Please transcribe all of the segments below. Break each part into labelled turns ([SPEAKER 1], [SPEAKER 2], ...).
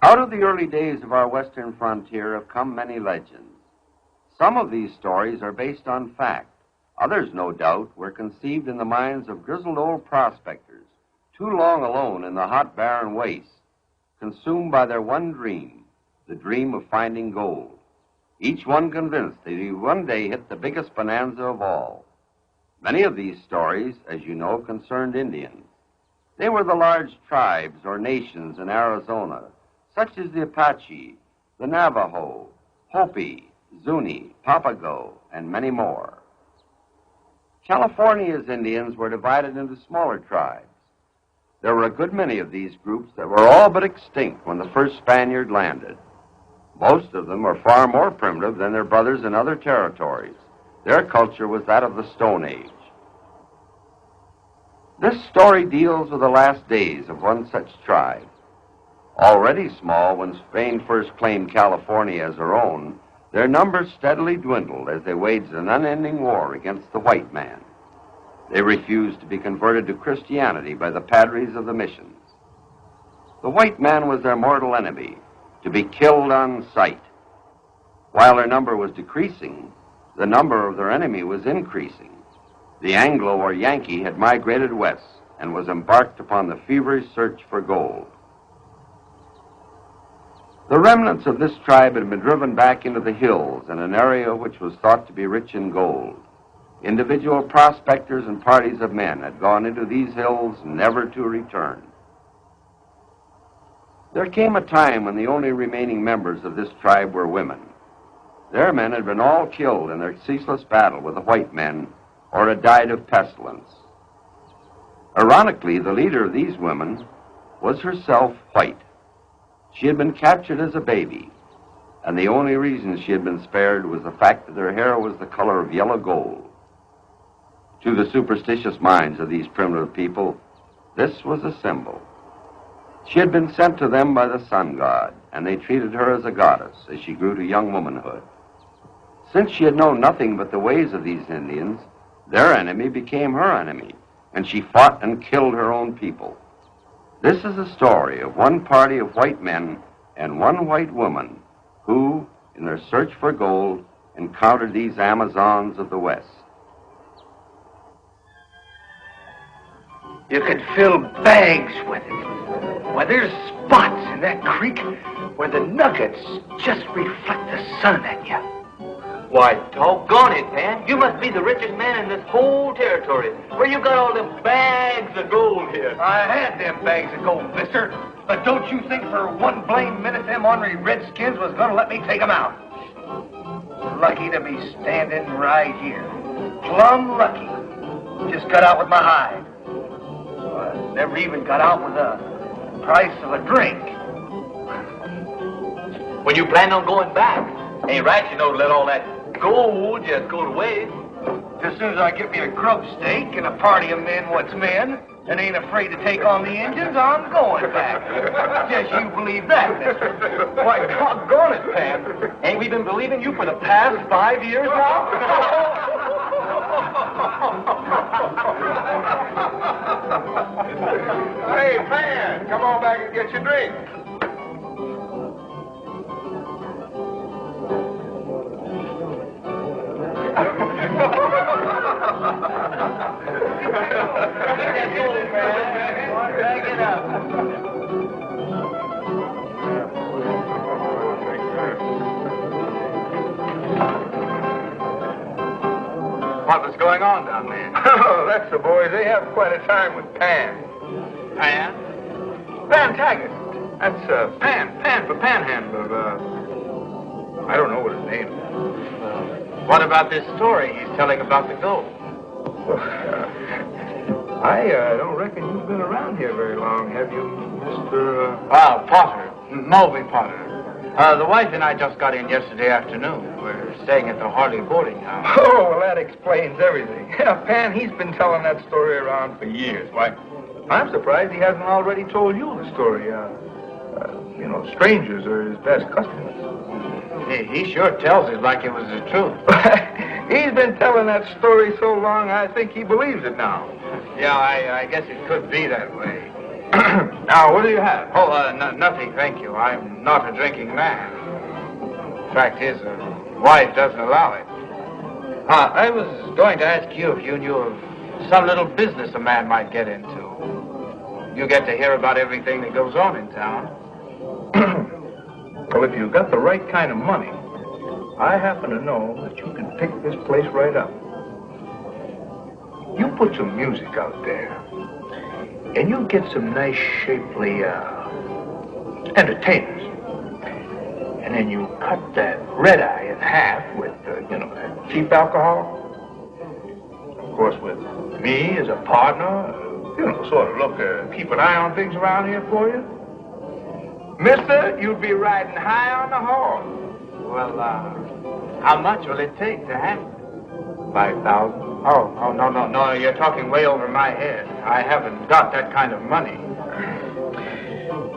[SPEAKER 1] Out of the early days of our western frontier have come many legends. Some of these stories are based on fact. Others, no doubt, were conceived in the minds of grizzled old prospectors, too long alone in the hot, barren wastes, consumed by their one dream, the dream of finding gold. Each one convinced that he would one day hit the biggest bonanza of all. Many of these stories, as you know, concerned Indians. They were the large tribes or nations in Arizona, such as the Apache, the Navajo, Hopi, Zuni, Papago, and many more. California's Indians were divided into smaller tribes. There were a good many of these groups that were all but extinct when the first Spaniard landed. Most of them were far more primitive than their brothers in other territories. Their culture was that of the Stone Age. This story deals with the last days of one such tribe. Already small when Spain first claimed California as her own, their numbers steadily dwindled as they waged an unending war against the white man. They refused to be converted to Christianity by the padres of the missions. The white man was their mortal enemy, to be killed on sight. While their number was decreasing, the number of their enemy was increasing. The Anglo or Yankee had migrated west and was embarked upon the feverish search for gold. The remnants of this tribe had been driven back into the hills in an area which was thought to be rich in gold. Individual prospectors and parties of men had gone into these hills never to return. There came a time when the only remaining members of this tribe were women. Their men had been all killed in their ceaseless battle with the white men or had died of pestilence. Ironically, the leader of these women was herself white. She had been captured as a baby, and the only reason she had been spared was the fact that her hair was the color of yellow gold. To the superstitious minds of these primitive people, this was a symbol. She had been sent to them by the sun god, and they treated her as a goddess as she grew to young womanhood. Since she had known nothing but the ways of these Indians, their enemy became her enemy, and she fought and killed her own people. This is the story of one party of white men and one white woman who, in their search for gold, encountered these Amazons of the West.
[SPEAKER 2] You could fill bags with it. Why, there's spots in that creek where the nuggets just reflect the sun at you.
[SPEAKER 3] Why, doggone it, Pan. You must be the richest man in this whole territory. Where you got all them bags of gold here?
[SPEAKER 2] I had them bags of gold, mister. But don't you think for one blame minute them ornery redskins was gonna let me take them out. Lucky to be standing right here. Plumb lucky. Just got out with my hide. Never even got out with the price of a drink.
[SPEAKER 3] When you plan on going back, ain't right, you know, to let all that gold just go to waste.
[SPEAKER 2] As soon as I get me a grub steak and a party of men what's men and ain't afraid to take on the Indians, I'm going back. Just you believe that, mister.
[SPEAKER 3] Why, doggone it, Pan. Ain't we been believing you for the past 5 years now?
[SPEAKER 4] Hey, Pan, come on back and get your drink.
[SPEAKER 3] Back it up. What was going on down there?
[SPEAKER 4] Oh, that's the boys. They have quite a time with Pan.
[SPEAKER 3] Pan?
[SPEAKER 4] Pan Taggart. That's Pan for Panhandler. I don't know what his name is.
[SPEAKER 3] What about this story he's telling about the gold?
[SPEAKER 4] I don't reckon you've been around here very long, have you, Mr.
[SPEAKER 3] Potter. Mulvey Potter. The wife and I just got in yesterday afternoon. We're staying at the Harley boarding house.
[SPEAKER 4] Oh, well, that explains everything. Yeah, Pan, he's been telling that story around for years. Why, I'm surprised he hasn't already told you the story. You know, strangers are his best customers.
[SPEAKER 3] He sure tells it like it was the truth.
[SPEAKER 4] He's been telling that story so long, I think he believes it now.
[SPEAKER 3] Yeah, I guess it could be that way.
[SPEAKER 4] Now, what do you have? Oh, nothing, thank you. I'm not a drinking man. Fact is, wife doesn't allow it. I was going to ask you if you knew of some little business a man might get into. You get to hear about everything that goes on in town. Well, if you've got the right kind of money, I happen to know that you can pick this place right up. You put some music out there, and you get some nice, shapely entertainers. And then you cut that red eye in half with, that cheap alcohol. Of course, with me as a partner, sort of keep an eye on things around here for you. Mister, you'll be riding high on the horse. Well, how much will it take to have it? 5,000. Oh, no, you're talking way over my head. I haven't got that kind of money.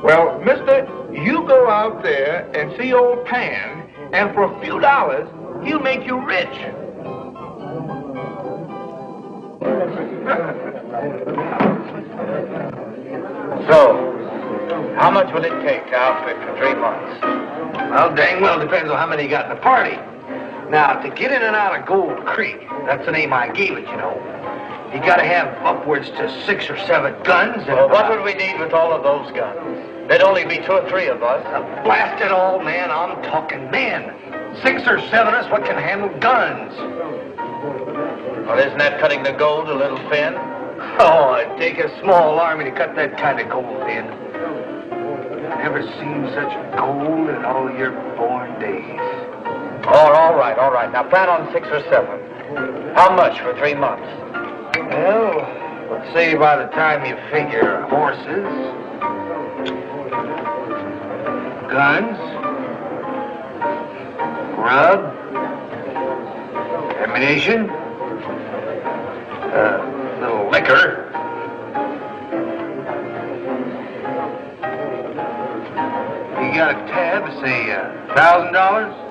[SPEAKER 4] Well, mister, you go out there and see old Pan, and for a few dollars, he'll make you rich. So, how much will it take to outfit for 3 months?
[SPEAKER 2] Well, dang well depends on how many you got in the party. Now, to get in and out of Gold Creek, that's the name I gave it, you gotta have upwards to 6 or 7 guns. And
[SPEAKER 3] well, what would we need with all of those guns? There'd only be 2 or 3 of us.
[SPEAKER 2] Blast it all, man, I'm talking men. 6 or 7 of us, what can handle guns?
[SPEAKER 3] Well, isn't that cutting the gold a little thin?
[SPEAKER 2] Oh, it'd take a small army to cut that kind of gold in. Never seen such gold in all your born days.
[SPEAKER 3] Oh, all right. Now plan on 6 or 7. How much for 3 months?
[SPEAKER 2] Well, let's say by the time you figure horses, guns, grub, ammunition, little liquor. You got a tab, say $1,000?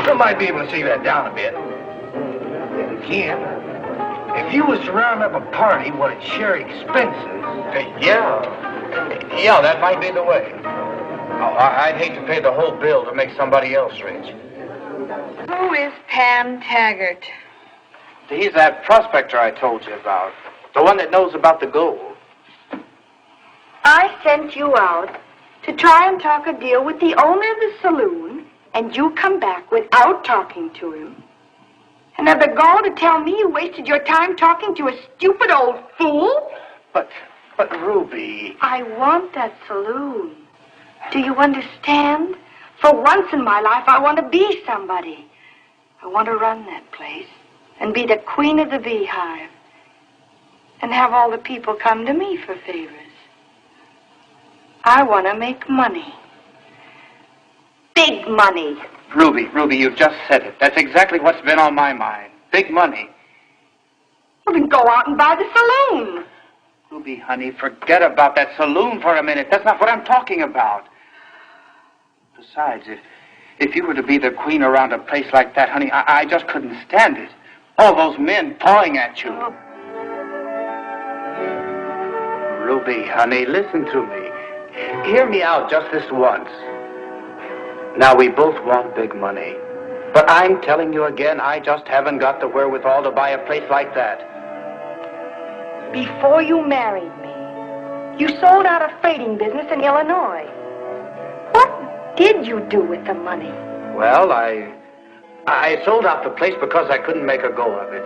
[SPEAKER 2] I might be able to save that down a bit. If you can. If you was to round up a party, what'd share expenses?
[SPEAKER 3] Yeah, that might be the way. Oh, I'd hate to pay the whole bill to make somebody else rich.
[SPEAKER 5] Who is Pam Taggart?
[SPEAKER 3] He's that prospector I told you about. The one that knows about the gold.
[SPEAKER 5] I sent you out to try and talk a deal with the owner of the saloon, and you come back without talking to him. And have the gall to tell me you wasted your time talking to a stupid old fool?
[SPEAKER 3] But Ruby...
[SPEAKER 5] I want that saloon. Do you understand? For once in my life, I want to be somebody. I want to run that place and be the queen of the beehive and have all the people come to me for favors. I want to make money. Big money.
[SPEAKER 3] Ruby, you've just said it. That's exactly what's been on my mind. Big money.
[SPEAKER 5] Well, then go out and buy the saloon.
[SPEAKER 3] Ruby, honey, forget about that saloon for a minute. That's not what I'm talking about. Besides, if you were to be the queen around a place like that, honey, I just couldn't stand it. All those men pawing at you.
[SPEAKER 5] Oh.
[SPEAKER 3] Ruby, honey, listen to me. Hear me out just this once. Now, we both want big money. But I'm telling you again, I just haven't got the wherewithal to buy a place like that.
[SPEAKER 5] Before you married me, you sold out a freighting business in Illinois. What did you do with the money?
[SPEAKER 3] Well, I sold out the place because I couldn't make a go of it.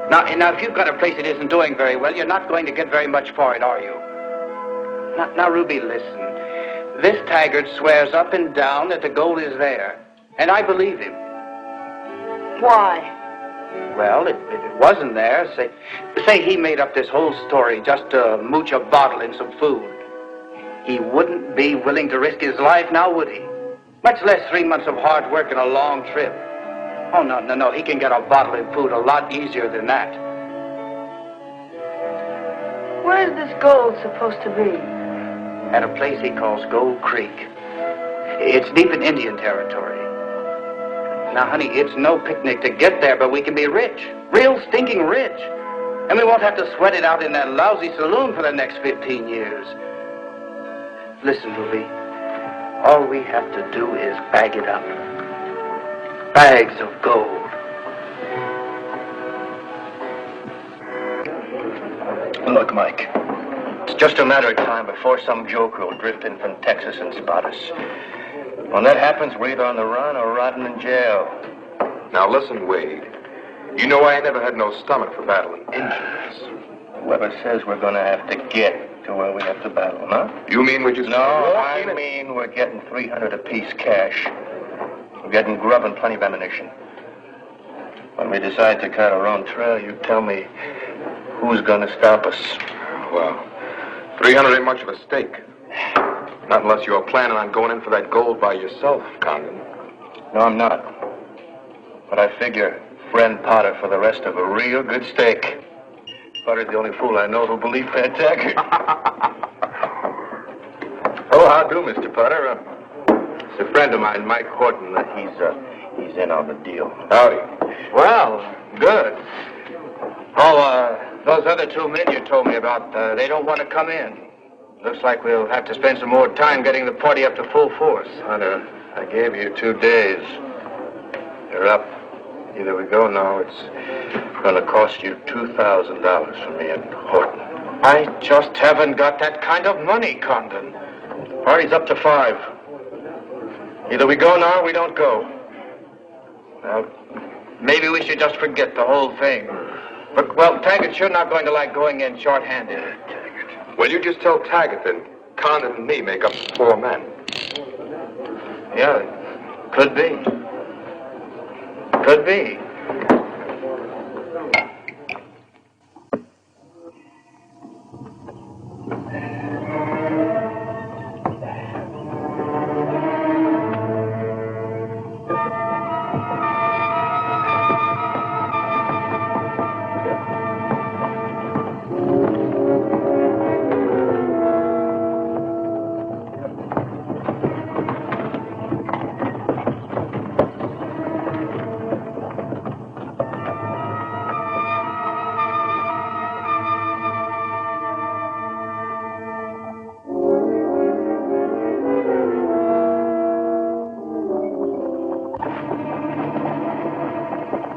[SPEAKER 3] Now, if you've got a place that isn't doing very well, you're not going to get very much for it, are you? Now, Ruby, listen. This Taggart swears up and down that the gold is there, and I believe him.
[SPEAKER 5] Why?
[SPEAKER 3] Well, if it wasn't there, say he made up this whole story just to mooch a bottle and some food. He wouldn't be willing to risk his life now, would he? Much less 3 months of hard work and a long trip. Oh, no, he can get a bottle and food a lot easier than that.
[SPEAKER 5] Where's this gold supposed to be?
[SPEAKER 3] At a place he calls Gold Creek. It's deep in Indian territory. Now, honey, it's no picnic to get there, but we can be rich. Real stinking rich. And we won't have to sweat it out in that lousy saloon for the next 15 years. Listen, Ruby. All we have to do is bag it up. Bags of gold.
[SPEAKER 2] Look, Mike. It's just a matter of time before some joker will drift in from Texas and spot us. When that happens, we're either on the run or rotting in jail.
[SPEAKER 4] Now listen, Wade. You know I ain't never had no stomach for battling Injuns.
[SPEAKER 2] Whoever says we're going to have to get to where we have to battle, huh?
[SPEAKER 4] You mean we just...
[SPEAKER 2] No, I mean we're getting $300 apiece cash. We're getting grub and plenty of ammunition. When we decide to cut our own trail, you tell me who's going to stop us.
[SPEAKER 4] Well, 300 ain't much of a stake. Not unless you're planning on going in for that gold by yourself, Condon.
[SPEAKER 2] No, I'm not. But I figure friend Potter for the rest of a real good stake. Potter's the only fool I know who'll believe Pat Taggart.
[SPEAKER 4] Oh, how do, Mr. Potter? It's a friend of mine, Mike Horton.
[SPEAKER 2] He's in on the deal.
[SPEAKER 4] Howdy.
[SPEAKER 3] Well, good. Oh, those other two men you told me about, they don't want to come in. Looks like we'll have to spend some more time getting the party up to full force.
[SPEAKER 4] Hunter, I gave you 2 days. You're up. Either we go now, it's going to cost you $2,000 for me and Horton.
[SPEAKER 3] I just haven't got that kind of money, Condon.
[SPEAKER 2] Party's up to 5. Either we go now or we don't go.
[SPEAKER 3] Well, maybe we should just forget the whole thing. But, well, Taggart's sure not going to like going in short-handed.
[SPEAKER 4] Well, you just tell Taggart that Condon and me make up 4 men.
[SPEAKER 3] Yeah, could be. Could be.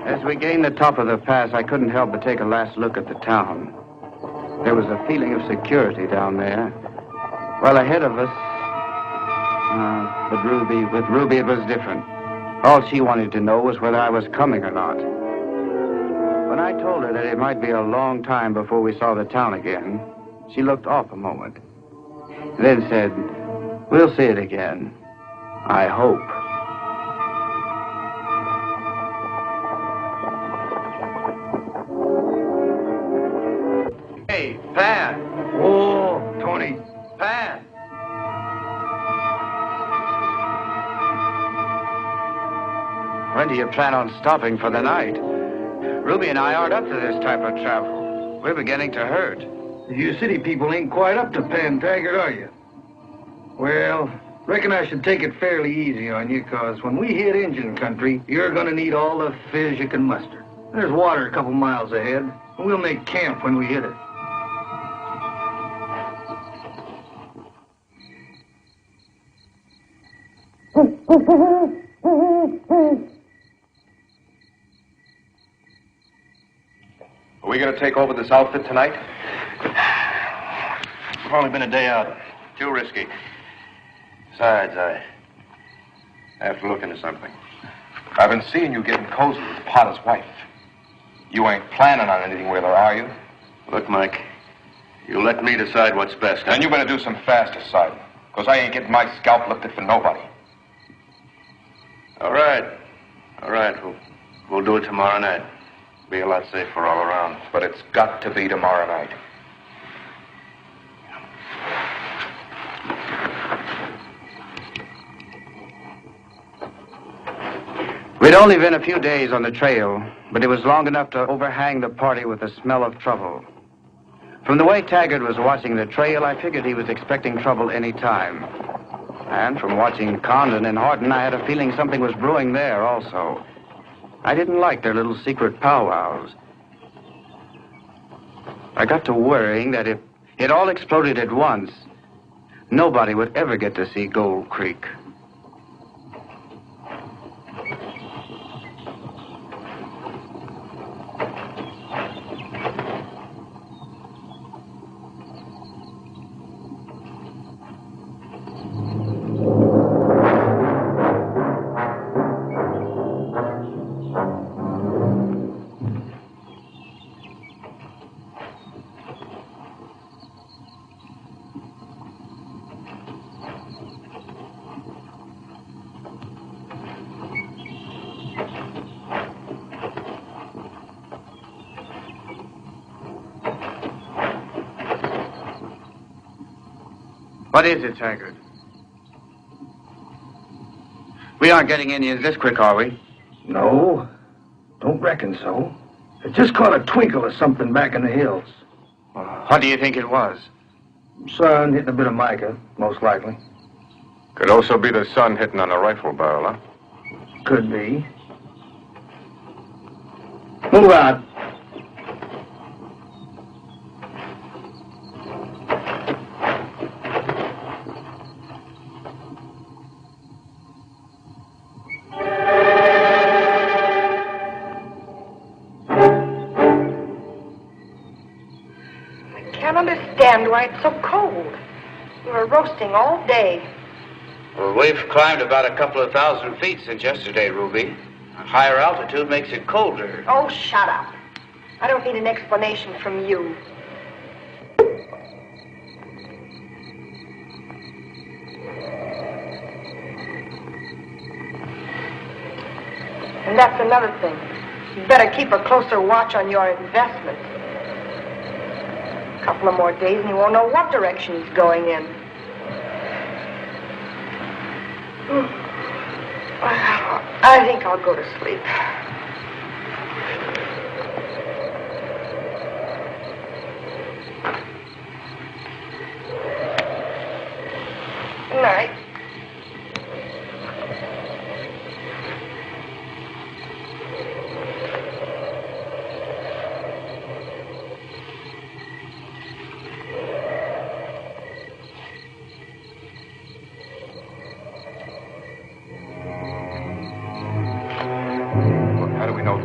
[SPEAKER 6] As we gained the top of the pass, I couldn't help but take a last look at the town. There was a feeling of security down there. While ahead of us, with Ruby it was different. All she wanted to know was whether I was coming or not. When I told her that it might be a long time before we saw the town again, she looked off a moment, then said, "We'll see it again. I hope." Hey, Pat.
[SPEAKER 2] Oh, Tony.
[SPEAKER 6] Pat. When do you plan on stopping for the night? Ruby and I aren't up to this type of travel. We're beginning to hurt.
[SPEAKER 2] You city people ain't quite up to Pan Taggart, are you? Well, reckon I should take it fairly easy on you, 'cause when we hit Indian country, you're gonna need all the fizz you can muster. There's water a couple miles ahead, and we'll make camp when we hit it.
[SPEAKER 4] Are we going to take over this outfit tonight?
[SPEAKER 2] It's only been a day out.
[SPEAKER 7] Too risky. Besides, I have to look into something.
[SPEAKER 4] I've been seeing you getting cozy with Potter's wife. You ain't planning on anything with her, are you?
[SPEAKER 7] Look, Mike, you let me decide what's best.
[SPEAKER 4] And you better do some fast deciding, because I ain't getting my scalp lifted for nobody.
[SPEAKER 7] All right. We'll do it tomorrow night. Be a lot safer all around.
[SPEAKER 4] But it's got to be tomorrow night.
[SPEAKER 6] We'd only been a few days on the trail, but it was long enough to overhang the party with the smell of trouble. From the way Taggart was watching the trail, I figured he was expecting trouble any time. And from watching Condon and Horton, I had a feeling something was brewing there also. I didn't like their little secret powwows. I got to worrying that if it all exploded at once, nobody would ever get to see Gold Creek. What is it, Taggart? We aren't getting Indians this quick, are we?
[SPEAKER 2] No, don't reckon so. I just caught a twinkle of something back in the hills.
[SPEAKER 6] What do you think it was?
[SPEAKER 2] Sun hitting a bit of mica, most likely.
[SPEAKER 7] Could also be the sun hitting on a rifle barrel, huh?
[SPEAKER 2] Could be. Move out.
[SPEAKER 5] Why it's so cold. We were roasting all day.
[SPEAKER 6] Well, we've climbed about a couple of 1,000 feet since yesterday, Ruby. A higher altitude makes it colder.
[SPEAKER 5] Oh, shut up. I don't need an explanation from you. And that's another thing. You better keep a closer watch on your investments. A couple of more days and you won't know what direction he's going in. I think I'll go to sleep. Good night.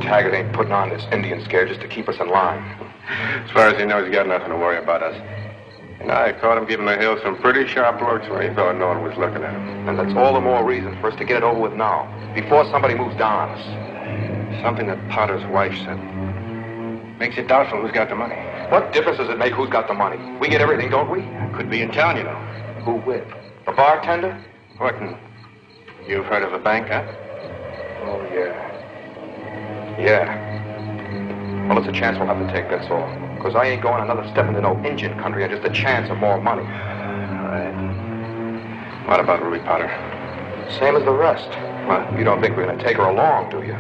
[SPEAKER 4] Taggart ain't putting on this Indian scare just to keep us in line.
[SPEAKER 7] As far as he knows, he got nothing to worry about us. And I caught him giving the hill some pretty sharp looks when he thought no one was looking at him.
[SPEAKER 4] And that's all the more reason for us to get it over with now, before somebody moves down on us.
[SPEAKER 7] Something that Potter's wife said. Makes it doubtful who's got the money.
[SPEAKER 4] What difference does it make who's got the money? We get everything, don't we?
[SPEAKER 7] Could be in town, you know.
[SPEAKER 4] Who with? The bartender?
[SPEAKER 7] Horton, you've heard of a bank, huh?
[SPEAKER 4] Oh, yeah. Yeah. Well, it's a chance we'll have to take, that's all. Because I ain't going another step into no Indian country on just a chance of more money.
[SPEAKER 7] All right. What about Ruby Potter?
[SPEAKER 4] Same as the rest. Well, you don't think we're going to take her along, do you?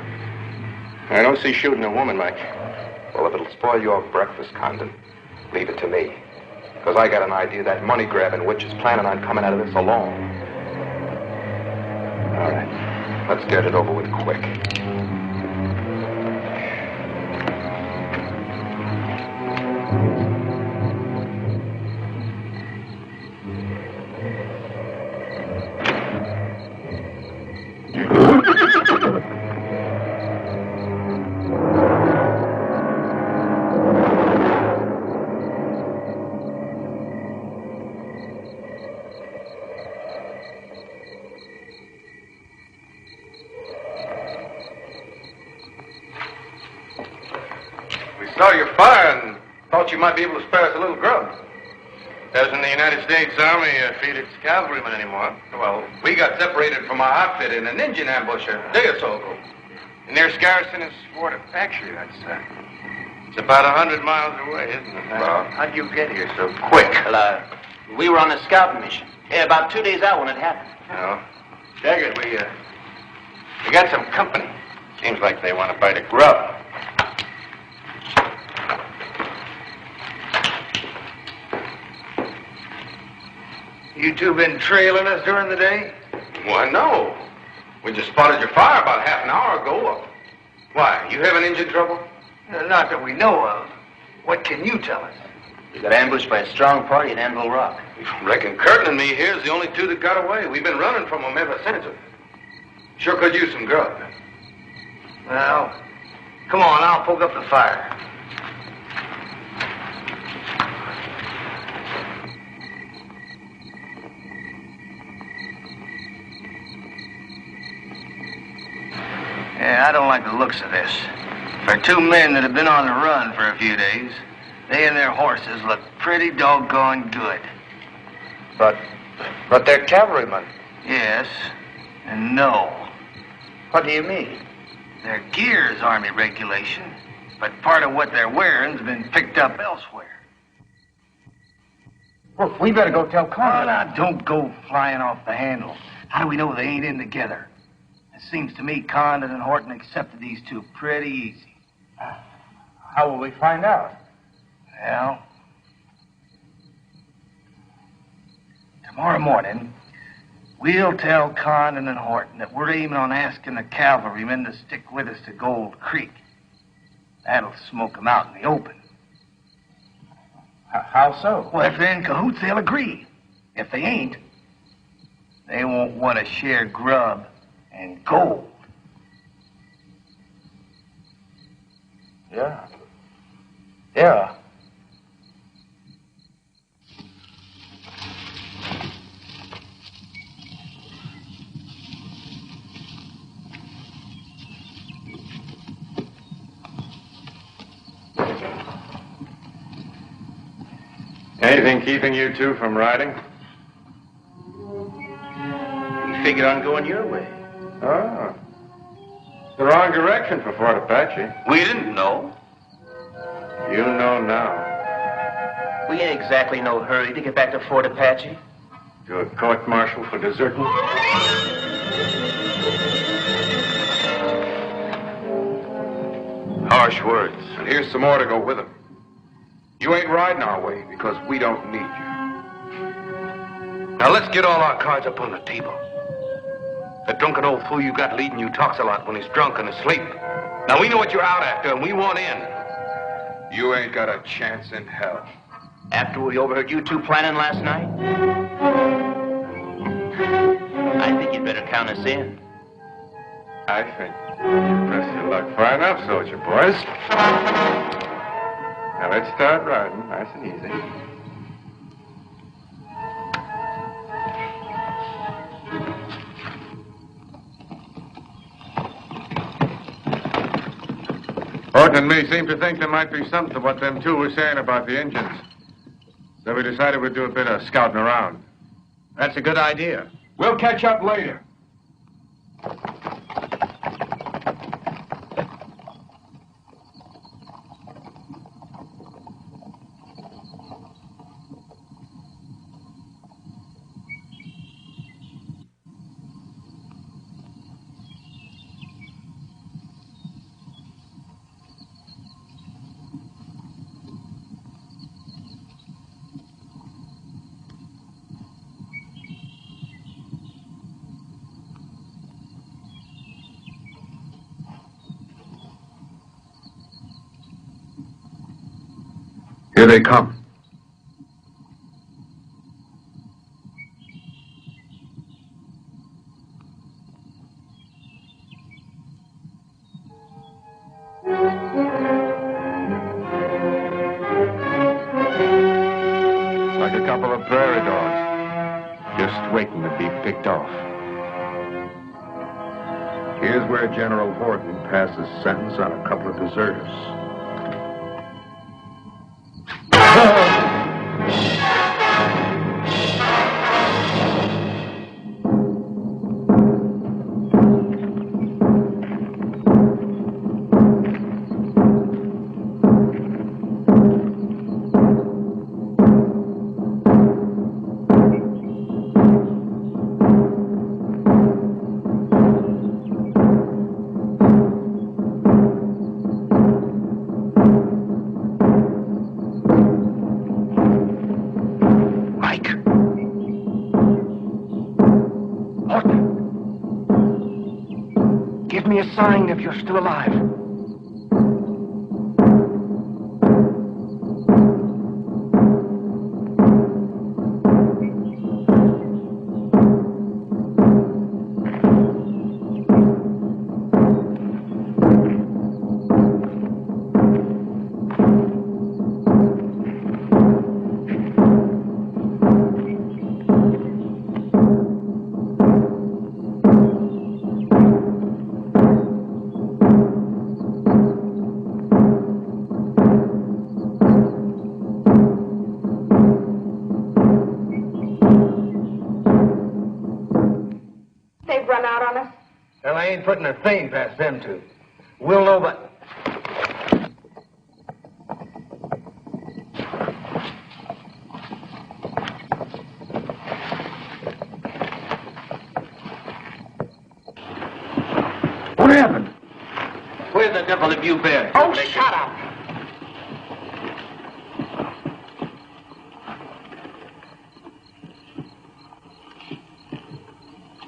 [SPEAKER 7] I don't see shooting a woman, Mike.
[SPEAKER 4] Well, if it'll spoil your breakfast, Condon, leave it to me. Because I got an idea that money-grabbing witch is planning on coming out of this alone. All right. Let's get it over with quick.
[SPEAKER 7] Saw your fire and thought you might be able to spare us a little grub. Doesn't the United States Army feed its cavalrymen anymore? Well, we got separated from our outfit in an Indian ambush a day or so ago. Near Scarson Fort Apache, it's about 100 miles away, isn't it?
[SPEAKER 3] Well,
[SPEAKER 7] how'd you get here so quick?
[SPEAKER 3] Well, we were on a scouting mission. About 2 days out when it happened.
[SPEAKER 7] Oh. Taggart, we got some company. Seems like they want to bite a grub.
[SPEAKER 2] You two been trailing us during the day?
[SPEAKER 7] Why, no. We just spotted your fire about half an hour ago. Why, you having engine trouble?
[SPEAKER 2] Not that we know of. What can you tell us?
[SPEAKER 3] We got ambushed by a strong party at Anvil Rock.
[SPEAKER 7] Reckon Curtin and me here's the only two that got away. We've been running from them ever since. Sure could use some grub.
[SPEAKER 2] Well, come on, I'll poke up the fire. Yeah, I don't like the looks of this. For two men that have been on the run for a few days, they and their horses look pretty doggone good.
[SPEAKER 3] But they're cavalrymen.
[SPEAKER 2] Yes, and no.
[SPEAKER 3] What do you mean?
[SPEAKER 2] Their gear's Army regulation, but part of what they're wearing's been picked up elsewhere.
[SPEAKER 3] Well, we better go tell
[SPEAKER 2] Oh,
[SPEAKER 3] Conrad.
[SPEAKER 2] now, don't go flying off the handle. How do we know they ain't in together? It seems to me Condon and Horton accepted these two pretty easy.
[SPEAKER 3] How will we find out?
[SPEAKER 2] Well, tomorrow morning, we'll tell Condon and Horton that we're aiming on asking the cavalrymen to stick with us to Gold Creek. That'll smoke them out in the open.
[SPEAKER 3] How so?
[SPEAKER 2] Well, if they're in cahoots, they'll agree. If they ain't, they won't want to share grub and gold.
[SPEAKER 3] Yeah. Yeah.
[SPEAKER 7] Anything keeping you two from riding?
[SPEAKER 3] We figured on going your way.
[SPEAKER 7] Oh. The wrong direction for Fort Apache.
[SPEAKER 3] We didn't know.
[SPEAKER 7] You know now.
[SPEAKER 3] We ain't exactly no hurry to get back to Fort Apache.
[SPEAKER 7] To a court-martial for deserting? Harsh words. And here's some more to go with them. You ain't riding our way because we don't need you. Now let's get all our cards up on the table. The drunken old fool you got leading you talks a lot when he's drunk and asleep. Now we know what you're out after and we want in. You ain't got a chance in hell.
[SPEAKER 3] After we overheard you two planning last night? I think you'd better count us in.
[SPEAKER 7] I think you press your luck far enough, soldier boys. Now let's start riding, nice and easy. Horton and me seem to think there might be something to what them two were saying about the Indians. So we decided we'd do a bit of scouting around.
[SPEAKER 6] That's a good idea.
[SPEAKER 7] We'll catch up later. Here they come. Like a couple of prairie dogs, just waiting to be picked off. Here's where General Horton passes sentence on a couple of deserters.
[SPEAKER 2] A sign if you're still alive.
[SPEAKER 5] run out on us?
[SPEAKER 2] Well, I ain't putting a thing past them two. We'll know by... What happened?
[SPEAKER 3] Where the devil have you been?
[SPEAKER 5] Oh, shut up.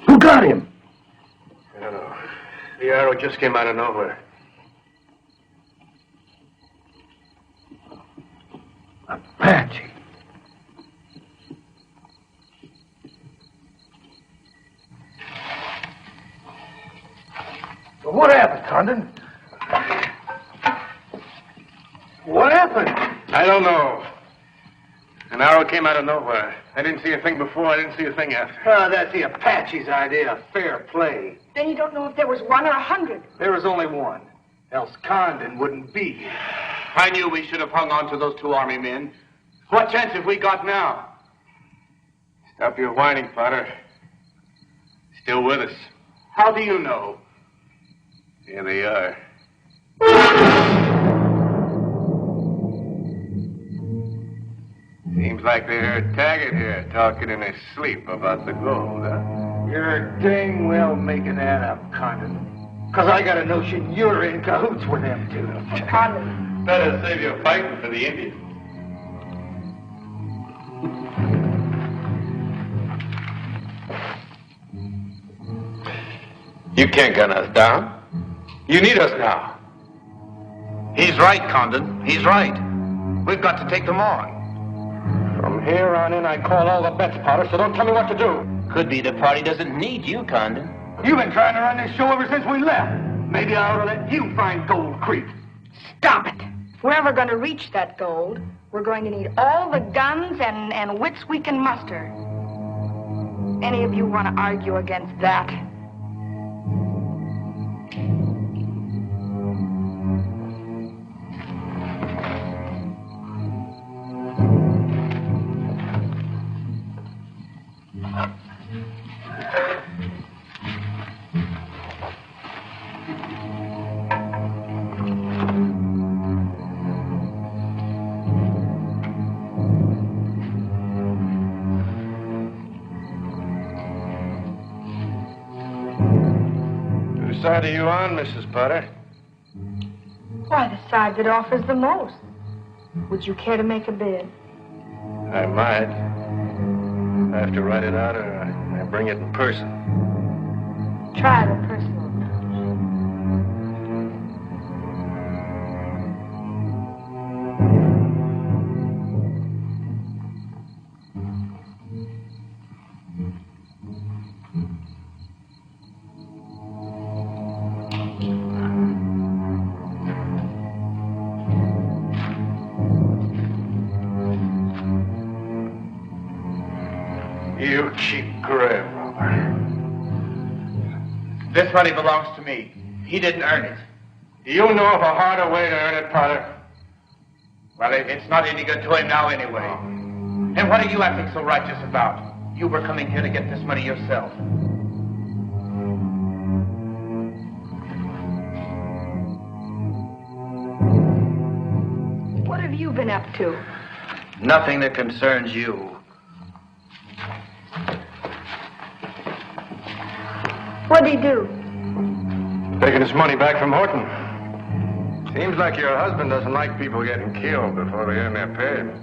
[SPEAKER 2] Who got him?
[SPEAKER 7] I don't know. The arrow just came out of nowhere.
[SPEAKER 2] Apache. What happened, Condon? What happened?
[SPEAKER 7] I don't know. An arrow came out of nowhere. I didn't see a thing before, I didn't see a thing after.
[SPEAKER 2] That's the Apache's idea of fair play.
[SPEAKER 5] Then you don't know if there was 1 or 100.
[SPEAKER 2] There was only one. Else Condon wouldn't be here.
[SPEAKER 7] I knew we should have hung on to those 2 army men. What chance have we got now? Stop your whining, Potter. Still with us.
[SPEAKER 2] How do you know?
[SPEAKER 7] Here they are. Seems like they heard Taggart here talking in his sleep about the gold, huh?
[SPEAKER 2] You're dang well making that up, Condon. Because I got a notion you're in cahoots with them two.
[SPEAKER 5] Condon.
[SPEAKER 7] Better save your fighting for the Indians. You can't gun us down. You need us now.
[SPEAKER 3] He's right, Condon. He's right. We've got to take them on.
[SPEAKER 2] From here on in, I call all the bets, Potter, so don't tell me what to do.
[SPEAKER 3] Could be the party doesn't need you, Condon.
[SPEAKER 2] You've been trying to run this show ever since we left. Maybe I ought to let you find Gold Creek.
[SPEAKER 5] Stop it. If we're ever going to reach that gold, we're going to need all the guns and wits we can muster. Any of you want to argue against that?
[SPEAKER 7] Whose side are you on, Mrs. Potter?
[SPEAKER 5] Why, the side that offers the most. Would you care to make a bid?
[SPEAKER 7] I might. I have to write it out or I bring it in person.
[SPEAKER 5] Try the personal.
[SPEAKER 7] You cheap grave robber.
[SPEAKER 3] This money belongs to me. He didn't earn it.
[SPEAKER 7] Do you know of a harder way to earn it, Potter?
[SPEAKER 3] Well, it's not any good to him now anyway. And what are you acting so righteous about? You were coming here to get this money yourself.
[SPEAKER 5] What have you been up to?
[SPEAKER 3] Nothing that concerns you.
[SPEAKER 5] What'd he do?
[SPEAKER 7] Taking his money back from Horton. Seems like your husband doesn't like people getting killed before they earn their pay.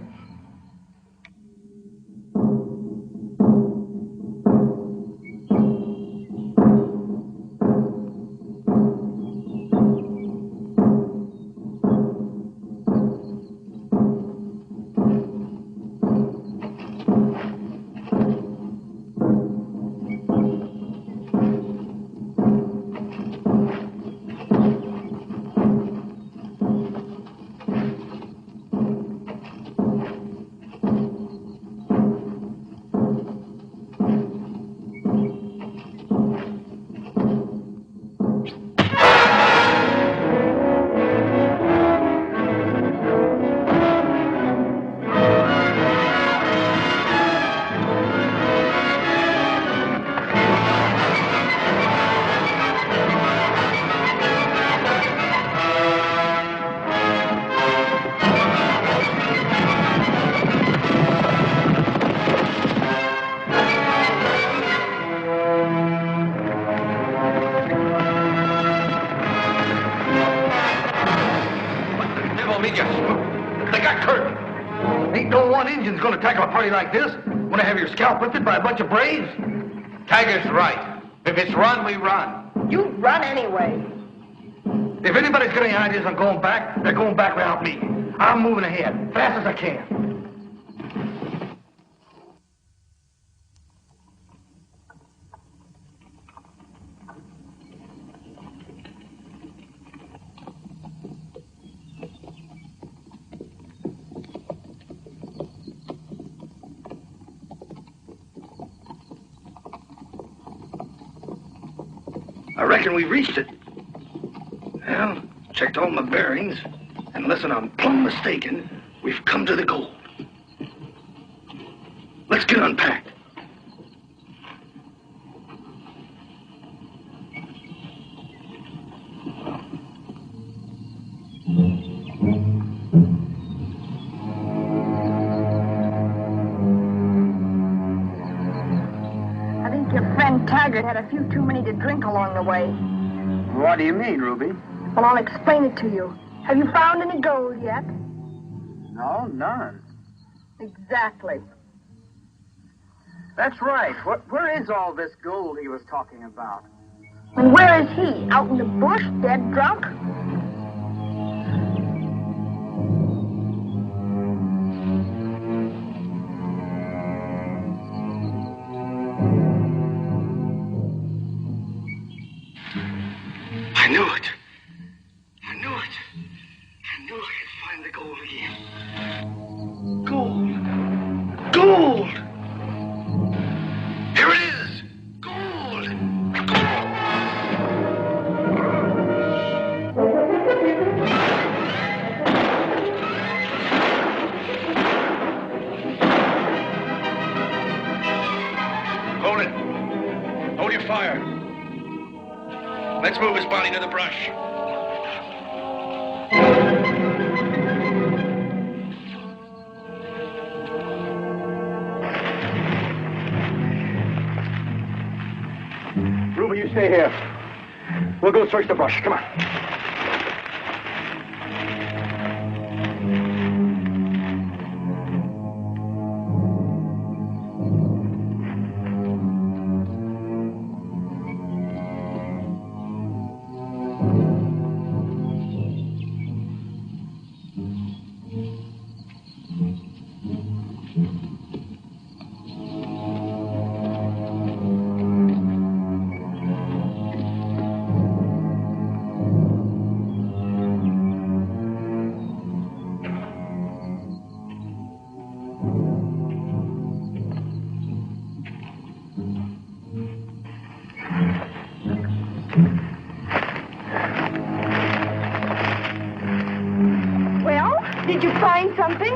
[SPEAKER 2] one Indian's gonna tackle a party like this? Wanna have your scalp lifted by a bunch of braves?
[SPEAKER 3] Taggart's right. If it's run, we run.
[SPEAKER 5] You run anyway.
[SPEAKER 2] If anybody's got any ideas on going back, they're going back without me. I'm moving ahead, fast as I can. I reckon we've reached it. Well, checked all my bearings, and unless I'm plumb mistaken, we've come to the gold. Let's get unpacked.
[SPEAKER 5] I think your friend Taggart had a few too many to drink along the way.
[SPEAKER 6] What do you mean, Ruby?
[SPEAKER 5] Well, I'll explain it to you. Have you found any gold yet?
[SPEAKER 6] No, none.
[SPEAKER 5] Exactly.
[SPEAKER 6] That's right. Where is all this gold he was talking about?
[SPEAKER 5] And where is he? Out in the bush, dead drunk?
[SPEAKER 2] I knew it. I knew it. I knew I could find the gold again. Gold. Gold! Here it is! Gold! Gold!
[SPEAKER 7] Hold it. Hold your fire. Let's move his body to the brush.
[SPEAKER 2] Ruby, you stay here. We'll go search the brush. Come on.
[SPEAKER 5] Did you find something?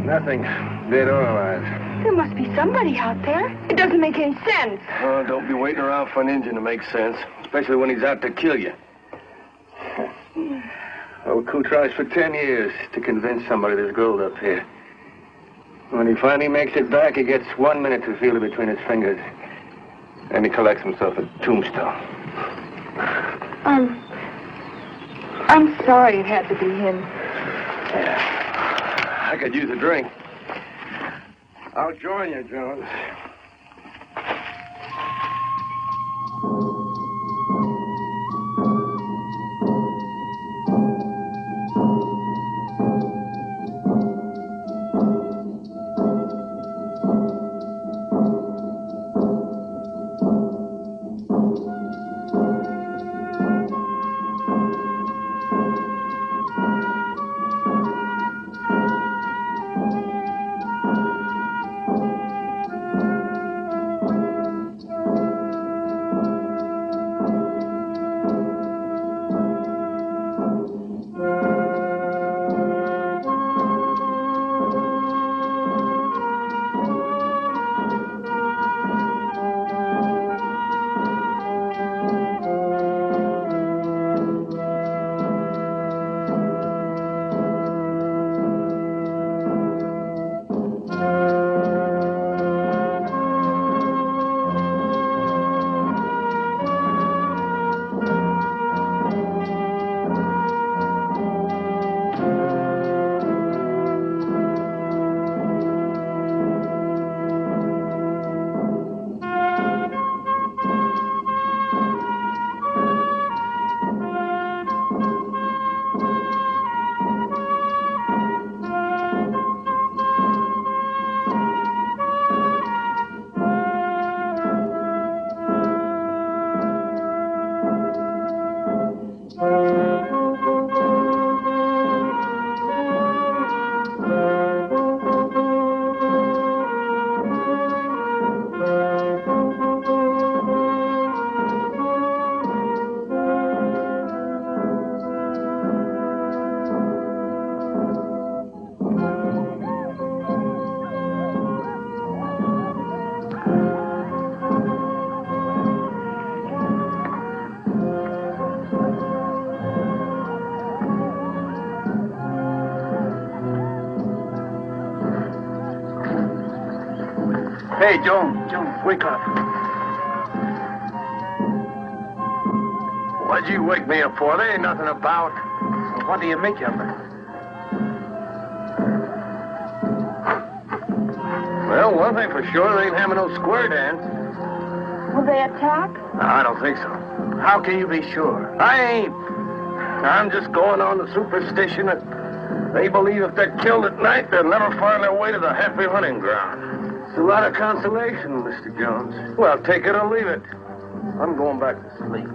[SPEAKER 4] Nothing. Dead or alive.
[SPEAKER 5] There must be somebody out there. It doesn't make any sense.
[SPEAKER 4] Oh, don't be waiting around for an Indian to make sense, especially when he's out to kill you. Old Coo tries for 10 years to convince somebody there's gold up here. When he finally makes it back, he gets 1 minute to feel it between his fingers. Then he collects himself a tombstone.
[SPEAKER 5] I'm sorry it had to be him.
[SPEAKER 4] Yeah. I could use a drink. I'll join you, Jones.
[SPEAKER 8] Hey, Jones, wake up. What'd you wake me up for? There ain't nothing about.
[SPEAKER 2] Well, what do you make of it?
[SPEAKER 8] Well, one thing for sure, they ain't having no square dance.
[SPEAKER 5] Will they attack?
[SPEAKER 8] No, I don't think so.
[SPEAKER 2] How can you be sure?
[SPEAKER 8] I ain't. I'm just going on the superstition that they believe if they're killed at night, they'll never find their way to the happy hunting ground. It's a lot of consolation, Mr. Jones. Well, take it or leave it. I'm going back to sleep.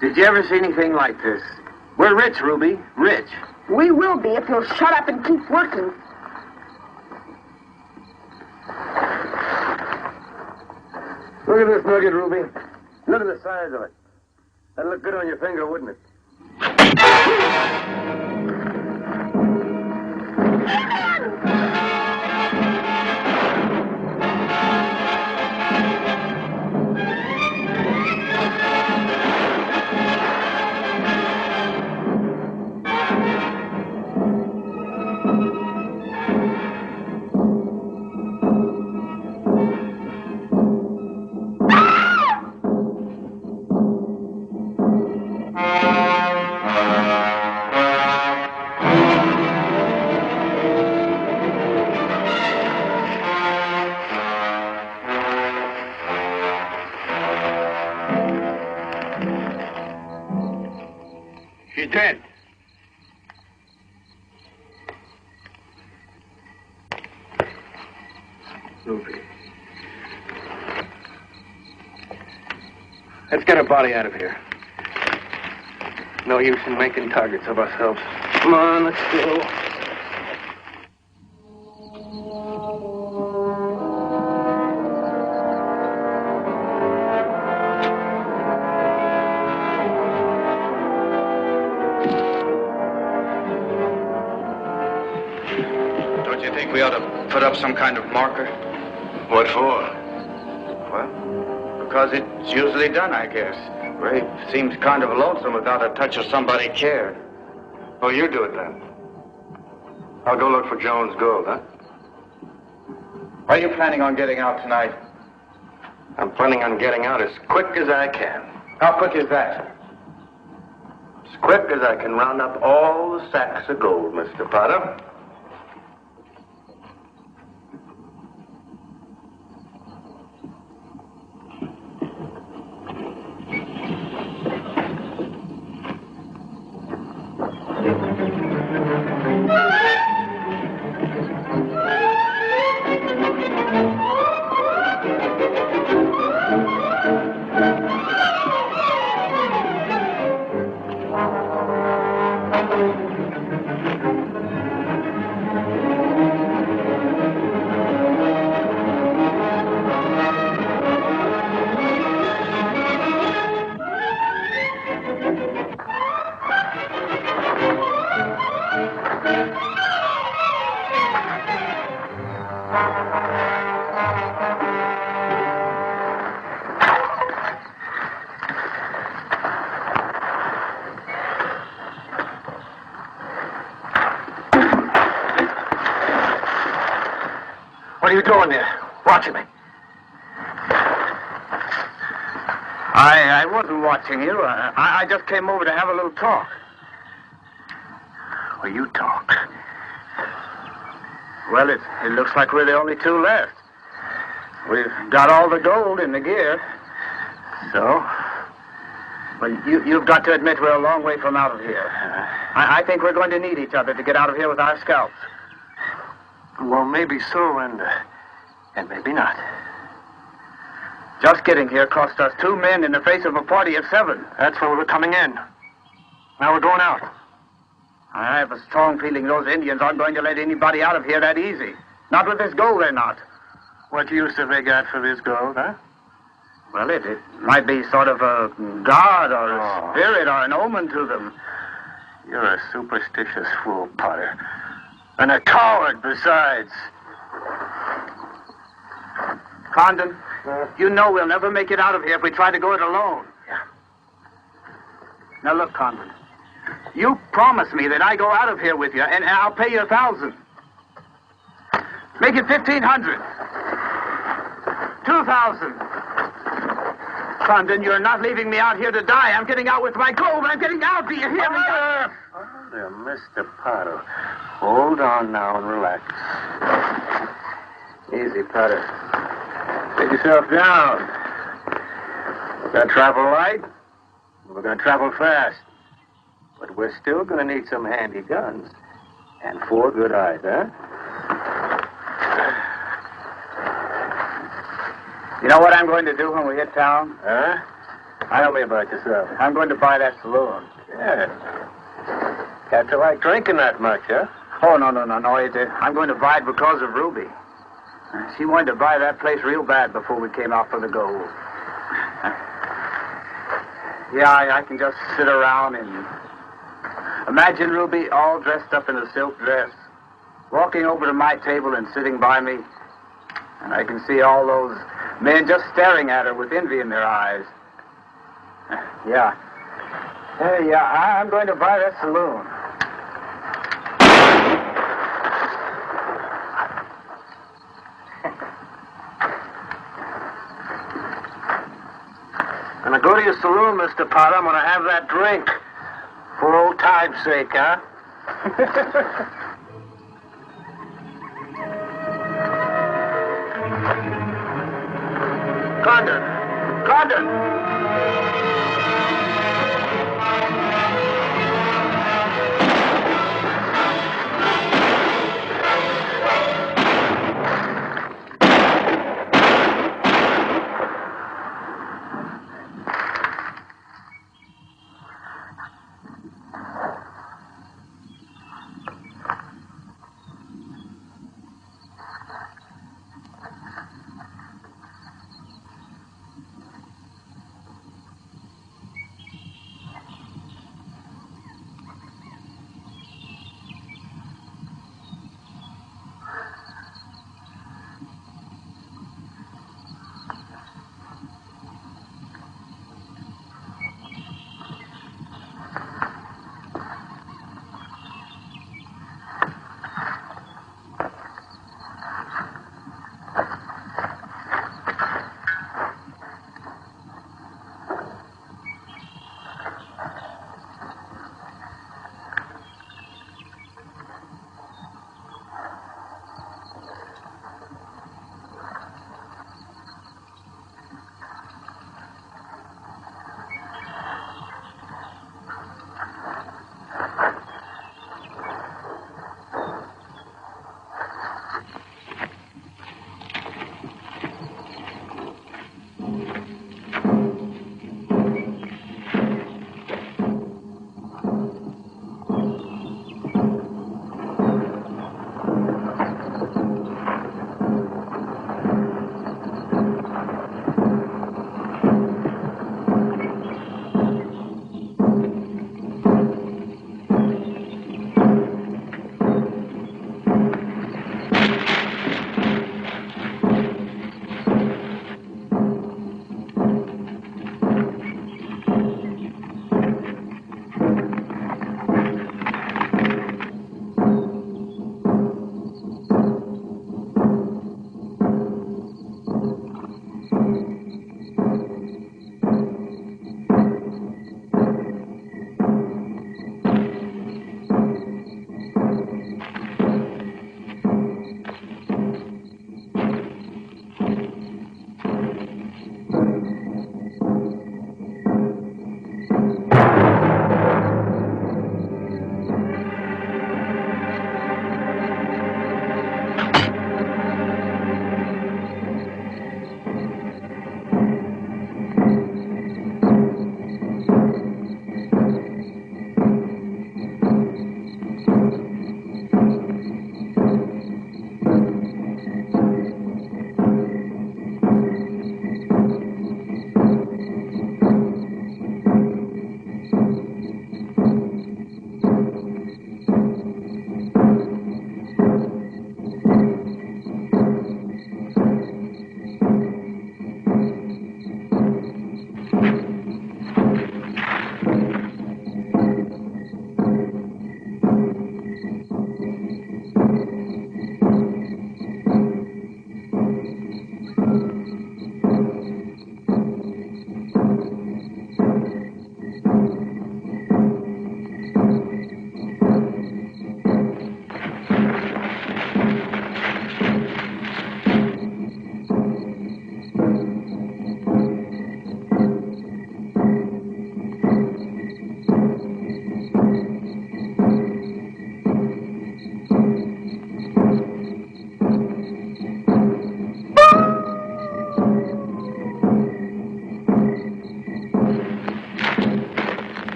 [SPEAKER 3] Did you ever see anything like this? We're rich, Ruby. Rich.
[SPEAKER 5] We will be if you'll shut up and keep working.
[SPEAKER 8] Look at this nugget, Ruby. Look at the size of it. That'd look good on your finger, wouldn't it?
[SPEAKER 3] She's dead.
[SPEAKER 8] Ruby.
[SPEAKER 3] Let's get her body out of here. No use in making targets of ourselves. Come on, let's go.
[SPEAKER 6] Don't you think we ought to put up some kind of marker?
[SPEAKER 8] What for?
[SPEAKER 6] Well, because it's usually done, I guess. Rafe seems kind of lonesome without a touch of somebody cared.
[SPEAKER 8] Oh, you do it then. I'll go look for Jones' gold, huh?
[SPEAKER 6] Are you planning on getting out tonight?
[SPEAKER 8] I'm planning on getting out as quick as I can.
[SPEAKER 6] How quick is that?
[SPEAKER 8] As quick as I can round up all the sacks of gold, Mr. Potter. doing there? Watching me?
[SPEAKER 3] I wasn't watching you. I just came over to have a little talk.
[SPEAKER 8] Well, you talk.
[SPEAKER 3] Well, it looks like we're the only two left. We've got all the gold in the gear.
[SPEAKER 8] So?
[SPEAKER 3] Well, you've got to admit we're a long way from out of here. I think we're going to need each other to get out of here with our scalps.
[SPEAKER 8] Well, maybe so, and maybe not.
[SPEAKER 3] Just getting here cost us 2 men in the face of a party of 7.
[SPEAKER 8] That's where we were coming in. Now we're going out.
[SPEAKER 3] I have a strong feeling those Indians aren't going to let anybody out of here that easy. Not with this gold, they're not.
[SPEAKER 8] What use have they got for this gold, huh?
[SPEAKER 3] Well, it might be sort of a god or a spirit or an omen to them.
[SPEAKER 8] You're a superstitious fool, Potter. And a coward, besides.
[SPEAKER 3] Condon, you know we'll never make it out of here if we try to go it alone.
[SPEAKER 8] Yeah.
[SPEAKER 3] Now, look, Condon. You promise me that I go out of here with you, and I'll pay you 1,000. Make it 1,500. 2,000. Condon, you're not leaving me out here to die. I'm getting out with my gold. I'm getting out. Do you hear me?
[SPEAKER 8] There, Mr. Potter. Hold on now and relax. Easy, Potter. Take yourself down. We're going to travel light. We're going to travel fast. But we're still going to need some handy guns. And 4 good eyes, huh?
[SPEAKER 3] You know what I'm going to do when we hit town?
[SPEAKER 8] Huh? Tell me about yourself.
[SPEAKER 3] I'm going to buy that saloon.
[SPEAKER 8] Yeah. Got to like drinking that much, huh?
[SPEAKER 3] Oh, no. I'm going to buy it because of Ruby. She wanted to buy that place real bad before we came out for the gold. Yeah, I can just sit around and imagine Ruby all dressed up in a silk dress, walking over to my table and sitting by me. And I can see all those men just staring at her with envy in their eyes. Yeah. I'm going to buy that saloon.
[SPEAKER 8] When I go to your saloon, Mr. Potter, I'm going to have that drink. For old time's sake, huh? Condon!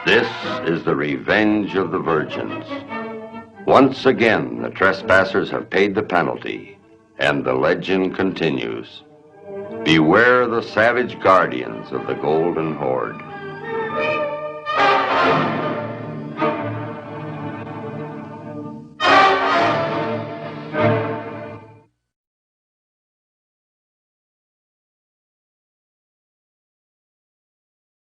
[SPEAKER 1] This is the Revenge of the Virgins. Once again, the trespassers have paid the penalty, and the legend continues. Beware the savage guardians of the Golden Horde.